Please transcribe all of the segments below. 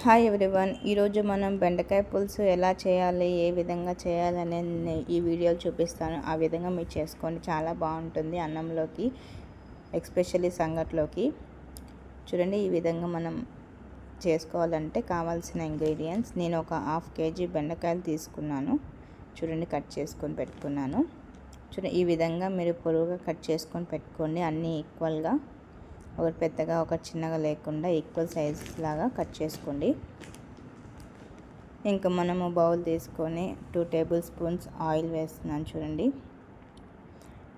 Hi everyone, ఈరోజు మనం బెండకాయ పులుసు ఎలా చేయాలి, ఏ విధంగా చేయాలని ఈ వీడియోలో చూపిస్తాను. ఆ విధంగా మీరు చేసుకోండి, చాలా బాగుంటుంది అన్నంలోకి, ఎస్పెషల్లీ సంగట్లోకి. చూడండి, ఈ విధంగా మనం చేసుకోవాలంటే కావాల్సిన ఇంగ్రీడియంట్స్, నేను ఒక 1/2 kg బెండకాయలు తీసుకున్నాను. చూడండి, కట్ చేసుకొని పెట్టుకున్నాను. చూడండి, ఈ విధంగా మీరు పొడవుగా కట్ చేసుకొని పెట్టుకోండి. అన్నీ ఈక్వల్గా, ఒకటి పెద్దగా ఒకటి చిన్నగా లేకుండా ఈక్వల్ సైజ్ లాగా కట్ చేసుకోండి. ఇంకా మనము బౌల్ తీసుకొని 2 టేబుల్ స్పూన్స్ ఆయిల్ వేస్తున్నాను. చూడండి,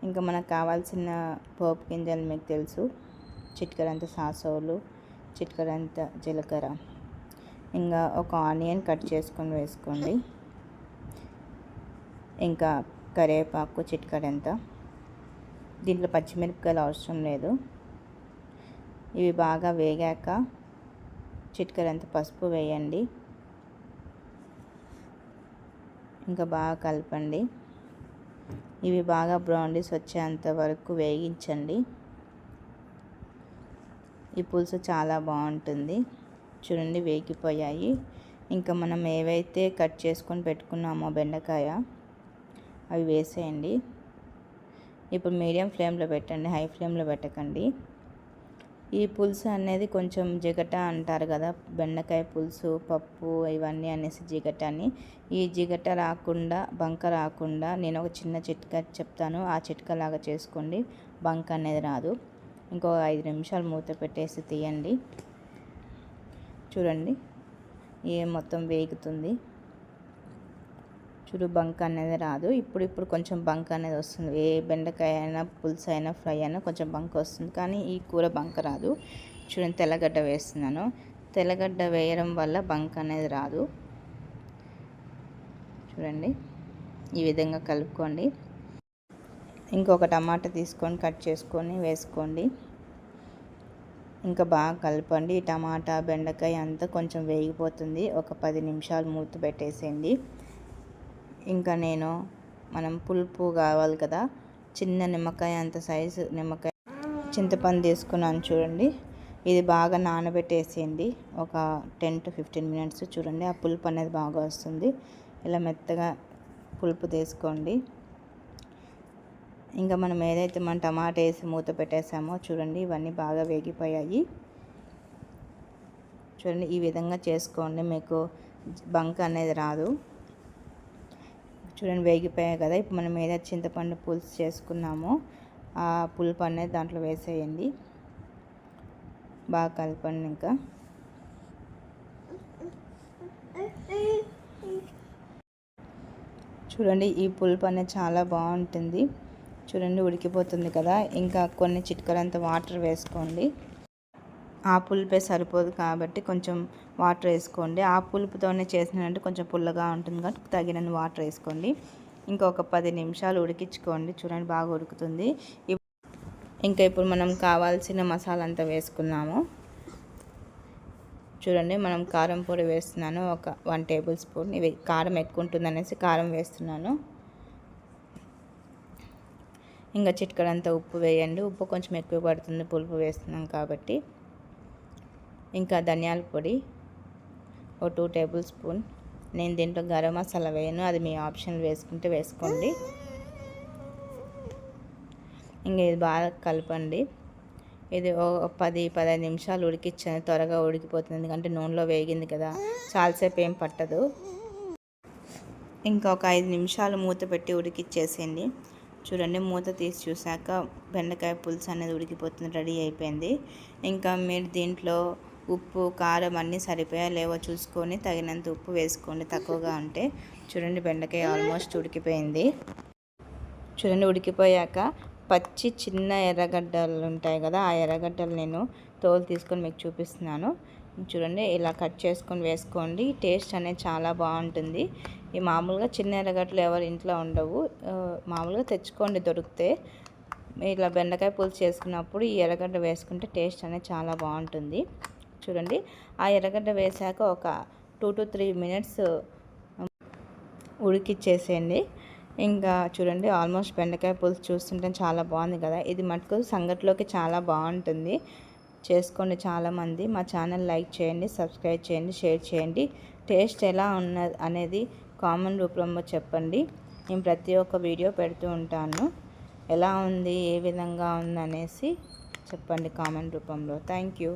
ఇంకా మనకు కావాల్సిన పోపు గింజలు మీకు తెలుసు, చిటికెడంత సాసోలు, చిటికెడంత జీలకర్ర, ఇంకా ఒక ఆనియన్ కట్ చేసుకొని వేసుకోండి. ఇంకా కరివేపాకు చిటికెడంత. దీంట్లో పచ్చిమిరపకాయలు అవసరం లేదు. ఇవి బాగా వేగాక చిటికెడంత పసుపు వేయండి. ఇంకా బాగా కలపండి. ఇవి బాగా బ్రౌనిష్ వచ్చేంత వరకు వేగించండి. ఈ పులుసు చాలా బాగుంటుంది. చూడండి, వేగిపోయాయి. ఇంకా మనం ఏవైతే కట్ చేసుకొని పెట్టుకున్నామో బెండకాయ, అవి వేసేయండి. ఇప్పుడు మీడియం ఫ్లేమ్లో పెట్టండి, హై ఫ్లేమ్లో పెట్టకండి. ఈ పులుసు అనేది కొంచెం జిగట అంటారు కదా, బెండకాయ పులుసు పప్పు ఇవన్నీ అనేసి జిగట అని. ఈ జిగట రాకుండా, బంక రాకుండా నేను ఒక చిన్న చిట్కా చెప్తాను, ఆ చిట్కాలాగా చేసుకోండి. బంక అనేది రాదు. ఇంకో 5 నిమిషాలు మూత పెట్టేసి తీయండి. చూడండి, మొత్తం వేగుతుంది. చూడు, బంక అనేది రాదు. ఇప్పుడు కొంచెం బంక అనేది వస్తుంది. ఏ బెండకాయ అయినా, పులుసు అయినా, ఫ్రై అయినా కొంచెం బంక వస్తుంది, కానీ ఈ కూర బంక రాదు. చూడండి, తెల్లగడ్డ వేస్తున్నాను. తెల్లగడ్డ వేయడం వల్ల బంక అనేది రాదు. చూడండి, ఈ విధంగా కలుపుకోండి. ఇంకొక టమాటా తీసుకొని కట్ చేసుకొని వేసుకోండి. ఇంకా బాగా కలపండి. ఈ టమాటా బెండకాయ అంతా కొంచెం వేగిపోతుంది. ఒక 10 నిమిషాలు మూత పెట్టేసేయండి. ఇంకా మనం పులుపు కావాలి కదా, చిన్న నిమ్మకాయ అంత సైజు నిమ్మకాయ చింతపండు తీసుకున్నాను. చూడండి, ఇది బాగా నానబెట్టేసేయండి ఒక 10 to 15 మినిట్స్. చూడండి, ఆ పులుపు అనేది బాగా వస్తుంది. ఇలా మెత్తగా పులుపు తీసుకోండి. ఇంకా మనం ఏదైతే మనం టమాటా వేసి మూత పెట్టేసామో చూడండి, ఇవన్నీ బాగా వేగిపోయాయి. చూడండి, ఈ విధంగా చేసుకోండి, మీకు బంక అనేది రాదు. చూడండి, వేగిపోయాయి కదా. ఇప్పుడు మనం ఏదైతే చింతపండు పులుసు చేసుకున్నామో ఆ పులుపు అనేది దాంట్లో వేసేయండి. బాగా కలపండి. ఇంకా చూడండి, ఈ పులుపు అనేది చాలా బాగుంటుంది. చూడండి, ఉడికిపోతుంది కదా. ఇంకా కొన్ని చిటికెడంత వాటర్ వేసుకోండి. ఆ పులుపే సరిపోదు కాబట్టి కొంచెం వాటర్ వేసుకోండి. ఆ పులుపుతోనే చేసినంటే కొంచెం పుల్లగా ఉంటుంది కాబట్టి తగినన్ని వాటర్ వేసుకోండి. ఇంకొక 10 నిమిషాలు ఉడికించుకోండి. చూడండి, బాగా ఉడుకుతుంది. ఇంకా ఇప్పుడు మనం కావాల్సిన మసాలా అంతా వేసుకున్నాము. చూడండి, మనం కారం పొడి వేస్తున్నాను, ఒక 1 టేబుల్ స్పూన్. ఇవి కారం ఎక్కువ ఉంటుంది అనేసి కారం వేస్తున్నాను. ఇంకా చిటికెడంత ఉప్పు వేయండి. ఉప్పు కొంచెం ఎక్కువ పడుతుంది, పులుపు వేస్తున్నాం కాబట్టి. ఇంకా ధనియాల పొడి ఒక 2 టేబుల్ స్పూన్. నేను దీంట్లో గరం మసాలా వేయను, అది మీ ఆప్షన్, వేసుకుంటే వేసుకోండి. ఇంకా ఇది బాగా కలపండి. ఇది 10-15 నిమిషాలు ఉడికించండి, త్వరగా ఉడికిపోతుంది, ఎందుకంటే నూనెలో వేగింది కదా, చాలాసేపు ఏం పట్టదు. ఇంకా ఒక 5 నిమిషాలు మూత పెట్టి ఉడికిచ్చేసేయండి. చూడండి, మూత తీసి చూసాక బెండకాయ పులుసు అనేది ఉడికిపోతుంది, రెడీ అయిపోయింది. ఇంకా మీరు దీంట్లో ఉప్పు కారం అన్నీ సరిపోయా లేవో చూసుకొని తగినంత ఉప్పు వేసుకోండి, తక్కువగా ఉంటే. చూడండి, బెండకాయ ఆల్మోస్ట్ ఉడికిపోయింది. చూడండి, ఉడికిపోయాక పచ్చి చిన్న ఎర్రగడ్డలు ఉంటాయి కదా, ఆ ఎర్రగడ్డలు నేను తోలు తీసుకొని మీకు చూపిస్తున్నాను. చూడండి, ఇలా కట్ చేసుకొని వేసుకోండి. టేస్ట్ అనేది చాలా బాగుంటుంది. ఈ మామూలుగా చిన్న ఎర్రగడ్డలు ఎవరి ఇంట్లో ఉండవు, మామూలుగా తెచ్చుకోండి దొరికితే. ఇలా బెండకాయ పులుసు చేసుకున్నప్పుడు ఈ ఎర్రగడ్డ వేసుకుంటే టేస్ట్ అనేది చాలా బాగుంటుంది. చూడండి, ఆ ఎర్రగడ్డ వేసాక ఒక 2 to 3 మినిట్స్ ఉడికిచ్చేసేయండి. ఇంకా చూడండి, ఆల్మోస్ట్ బెండకాయ పులుసు చూస్తుంటే చాలా బాగుంది కదా. ఇది మటుకు సంగట్లోకి చాలా బాగుంటుంది. చేసుకోండి చాలామంది. మా ఛానల్ లైక్ చేయండి, సబ్స్క్రైబ్ చేయండి, షేర్ చేయండి. టేస్ట్ ఎలా ఉన్నది అనేది కామెంట్ రూపంలో చెప్పండి. నేను ప్రతి ఒక్క వీడియో పెడుతూ ఉంటాను. ఎలా ఉంది, ఏ విధంగా ఉంది అనేసి చెప్పండి కామెంట్ రూపంలో. Thank you.